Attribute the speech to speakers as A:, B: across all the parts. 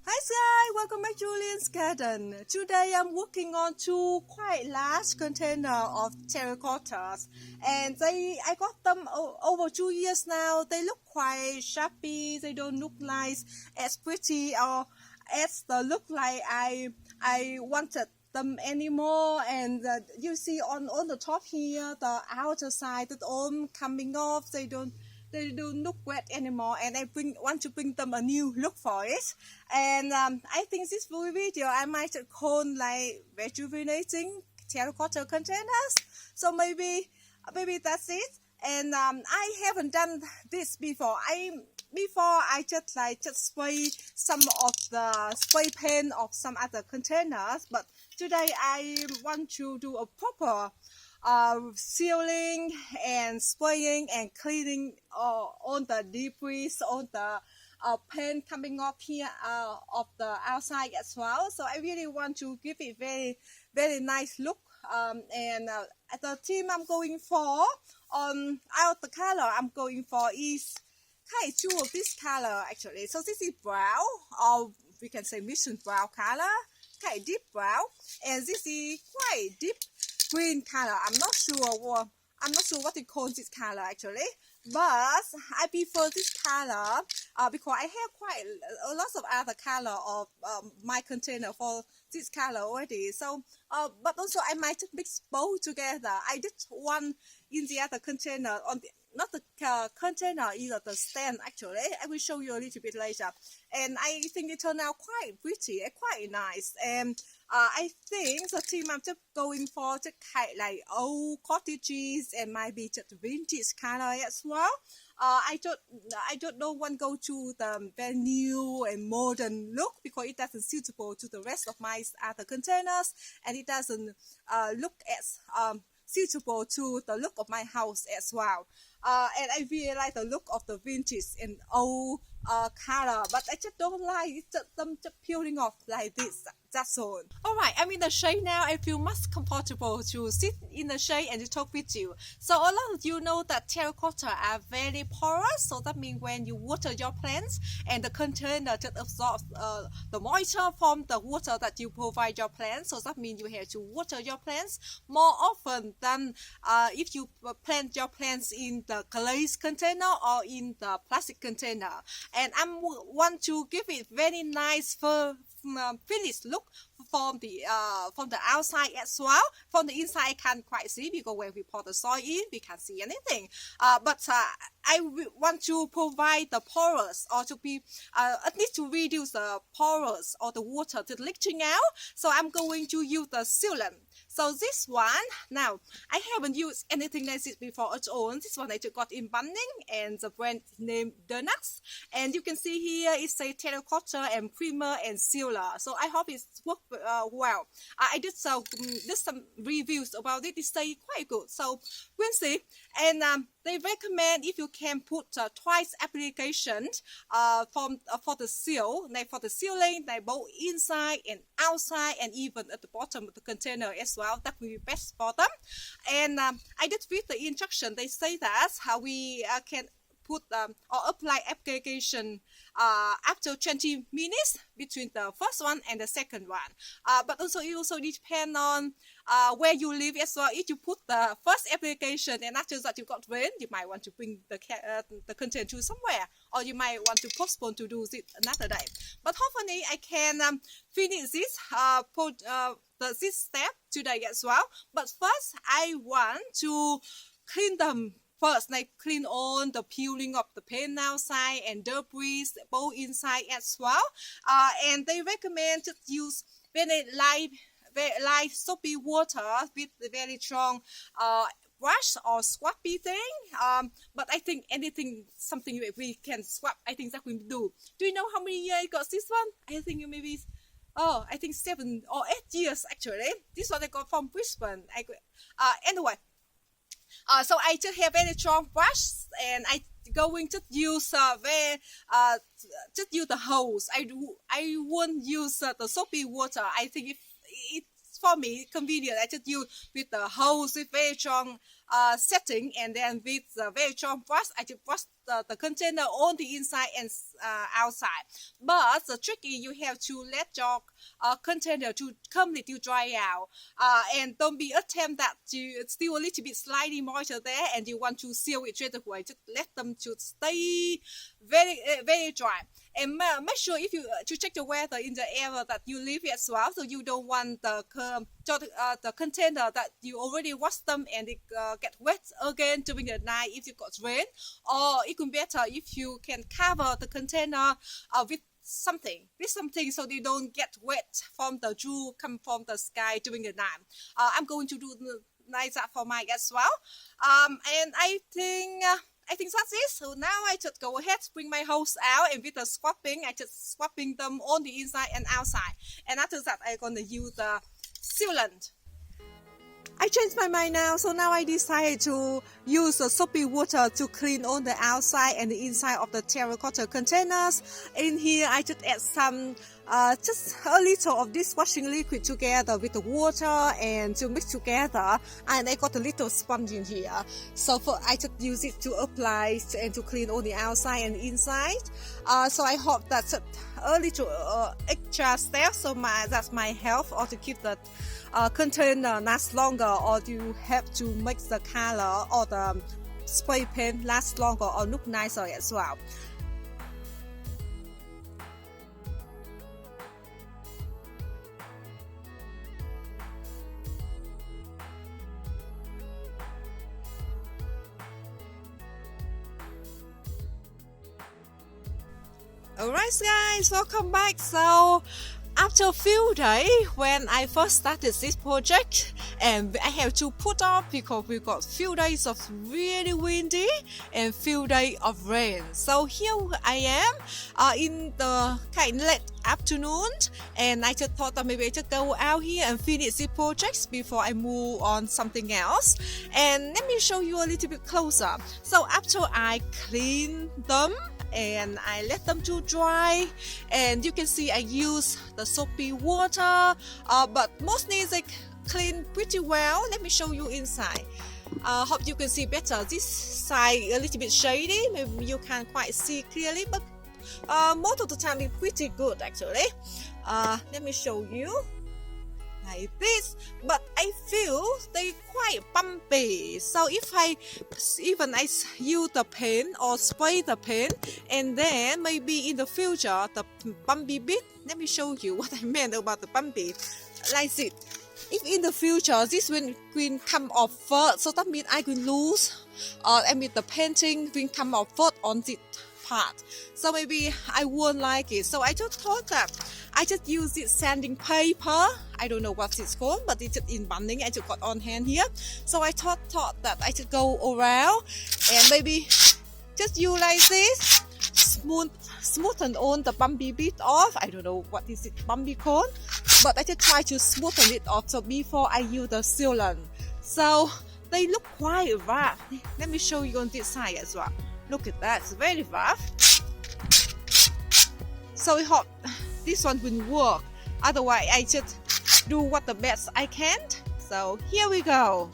A: Hi Sky, welcome back to Julian's Garden. Today I'm working on two quite large container of terracottas, and I got them over 2 years now. They look quite shabby. They don't look nice as pretty or as the look like I wanted them anymore. And you see on the top here, the outer side, that all coming off. They don't look wet anymore, and I want to bring them a new look for it. And I think this video I might call like rejuvenating terracotta containers. So maybe that's it. And I haven't done this before. I just spray some of the spray paint of some other containers, but today I want to do a proper sealing and spraying and cleaning all the debris, all the paint coming off here of the outside as well. So I really want to give it very nice look. And the theme I'm going for out the color I'm going for is kind of two of this color actually. So this is brown, or we can say mission brown color, kind of deep brown, and this is quite deep green color. I'm not sure what they call this color actually, but I prefer this color because I have quite a lot of other color of my container for this color already. So but also I might mix both together. I did one in the other container on the not the container, either the stand actually. I will show you a little bit later, and I think it turned out quite pretty and quite nice. And I think the theme I'm just going for just kind of like old cottages and maybe just vintage color as well. I don't want to go to the very new and modern look because it doesn't suitable to the rest of my other containers, and it doesn't look as suitable to the look of my house as well. And I really like the look of the vintage and old color, but I just don't like them just peeling off like this. That's all. Alright, I'm in the shade now. I feel much comfortable to sit in the shade and to talk with you. So a lot of you know that terracotta are very porous, so that means when you water your plants and the container just absorbs the moisture from the water that you provide your plants. So that means you have to water your plants more often than if you plant your plants in the glaze container or in the plastic container. And I want to give it very nice finished look from the outside as well. From the inside I can't quite see because when we pour the soil in we can't see anything, but I want to provide the porous, or to be at least to reduce the porous or the water to leaching out. So I'm going to use the sealant. So this one, now I haven't used anything like this before at all. This one I just got in Bunning, and the brand name Deluxe. And you can see here it says terracotta and primer and sealer. So I hope it's worked well. I did some reviews about it. It say quite good. So we'll see. And they recommend if you can put twice application for the seal, like for the sealing, like both inside and outside, and even at the bottom of the container as well. That will be best for them. And I did read the instruction. They say that how we can put or apply application after 20 minutes between the first one and the second one. But also it also depends on where you live as well. If you put the first application and after that you got rain, you might want to bring the content to somewhere, or you might want to postpone to do it another day. But hopefully I can finish this step today as well. But first I want to clean them first, like clean all the peeling of the paint outside and debris both inside as well. And they recommend to use very light soapy water with the very strong brush or scrubby thing. But I think something we can scrub, I think that will do. Do you know how many years I got this one? I think maybe 7 or 8 years actually. This one I got from Brisbane. Anyway. So I just have very strong brush, and I going to use just use the hose. I won't use the soapy water. I think if it's for me convenient, I just use with the hose with very strong setting, and then with the very strong brush, I just brush the container on the inside and outside. But the trick is you have to let your container to completely dry out, and don't be attempt that you still a little bit slightly moisture there and you want to seal it straight away. Just let them to stay very dry, and make sure if you to check the weather in the area that you live as well, so you don't want the container that you already washed them and it get wet again during the night if you got rain. Or it could be better if you can cover the container with something so they don't get wet from the dew come from the sky during the night. I'm going to do like that for mine as well. And I think that's it. So now I just go ahead, bring my hose out, and with the swapping, I just swapping them on the inside and outside. And after that, I'm gonna use the sealant. I changed my mind now, so now I decided to use the soapy water to clean on the outside and the inside of the terracotta containers. In here, I just add some, just a little of dishwashing liquid together with the water and to mix together. And I got a little sponge in here, so I just use it to apply and to clean on the outside and inside. So I hope that's a little extra step, so that's my help, or to keep the container last longer, or you have to make the color or the spray paint last longer or look nicer as well. Alright guys, welcome back. So after a few days when I first started this project, and I have to put off because we got few days of really windy and few days of rain. So here I am in the kind of late afternoon, and I just thought that maybe I just go out here and finish the projects before I move on something else. And let me show you a little bit closer. So after I clean them and I let them to dry, and you can see I use the soapy water, but mostly they clean pretty well. Let me show you inside. Hope you can see better. This side a little bit shady, maybe you can't quite see clearly, but most of the time it's pretty good actually. Let me show you like this, but I feel they quite bumpy. So if I use the paint or spray the paint, and then maybe in the future the bumpy bit, let me show you what I meant about the bumpy, like this. If in the future this will come off first, so that means I will lose, the painting will come off first on this part, so maybe I won't like it. So I just thought that I just use this sanding paper. I don't know what it's called, but it's just in bundling. I just got on hand here, so I thought that I should go around and maybe just use like this, smoothen on the bumpy bit off. I don't know what is it bumpy called, but I just try to smoothen it off. So before I use the sealant, so they look quite rough. Let me show you on this side as well. Look at that, it's very rough. So I hope this one will work. Otherwise, I just do what the best I can. So here we go.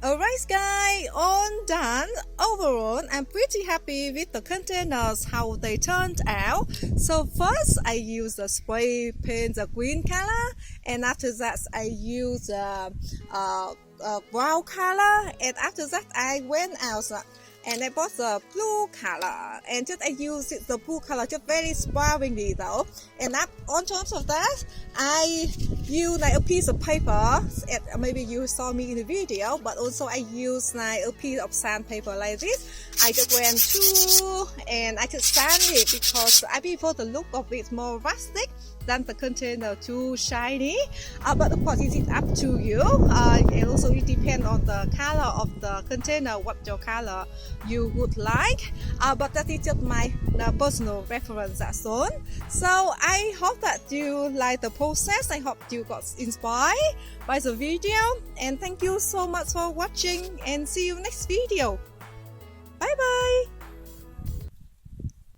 A: Alright guys, all done. Overall, I'm pretty happy with the containers, how they turned out. So first, I use the spray paint, the green color, and after that, I use brown color, and after that, I went outside and I bought the blue color, and just I use the blue color just very sparingly though. And up on top of that, I use like a piece of paper. Maybe you saw me in the video, but also I use like a piece of sandpaper like this. I just went through and I just sand it because I prefer the look of it more rustic than the container too shiny. But of course it is up to you. And also it depends on the color of the container, what your color you would like. But that is just my personal reference as well. So I hope that you like the process. I hope you got inspired by the video, and thank you so much for watching, and see you next video. Bye bye.